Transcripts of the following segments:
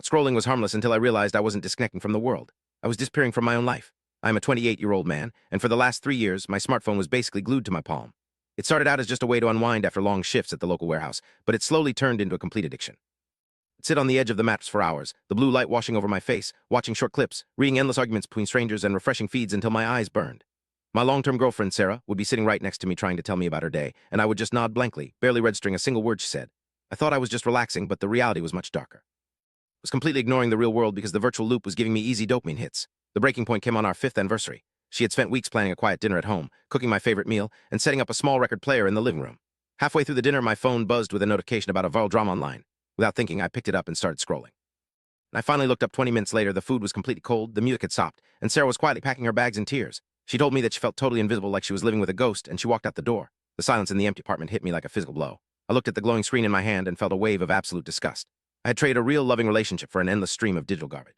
Scrolling was harmless until I realized I wasn't disconnecting from the world. I was disappearing from my own life. I am a 28-year-old man, and for the last 3 years, my smartphone was basically glued to my palm. It started out as just a way to unwind after long shifts at the local warehouse, but it slowly turned into a complete addiction. I'd sit on the edge of the mattress for hours, the blue light washing over my face, watching short clips, reading endless arguments between strangers, and refreshing feeds until my eyes burned. My long-term girlfriend, Sarah, would be sitting right next to me trying to tell me about her day, and I would just nod blankly, barely registering a single word she said. I thought I was just relaxing, but the reality was much darker. I was completely ignoring the real world because the virtual loop was giving me easy dopamine hits. The breaking point came on our 5th anniversary. She had spent weeks planning a quiet dinner at home, cooking my favorite meal, and setting up a small record player in the living room. Halfway through the dinner, my phone buzzed with a notification about a viral drama online. Without thinking, I picked it up and started scrolling. And I finally looked up 20 minutes later. The food was completely cold, the music had stopped, and Sarah was quietly packing her bags in tears. She told me that she felt totally invisible, like she was living with a ghost, and she walked out the door. The silence in the empty apartment hit me like a physical blow. I looked at the glowing screen in my hand and felt a wave of absolute disgust. I had traded a real, loving relationship for an endless stream of digital garbage.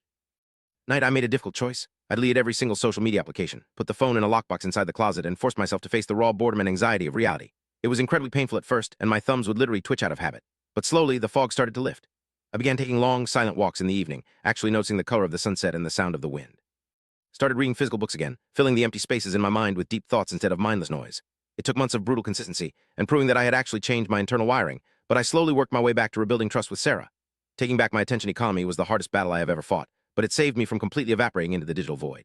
Night, I made a difficult choice. I deleted every single social media application, put the phone in a lockbox inside the closet, and forced myself to face the raw boredom and anxiety of reality. It was incredibly painful at first, and my thumbs would literally twitch out of habit. But slowly, the fog started to lift. I began taking long, silent walks in the evening, actually noticing the color of the sunset and the sound of the wind. Started reading physical books again, filling the empty spaces in my mind with deep thoughts instead of mindless noise. It took months of brutal consistency, and proving that I had actually changed my internal wiring, but I slowly worked my way back to rebuilding trust with Sarah. Taking back my attention economy was the hardest battle I have ever fought, but it saved me from completely evaporating into the digital void.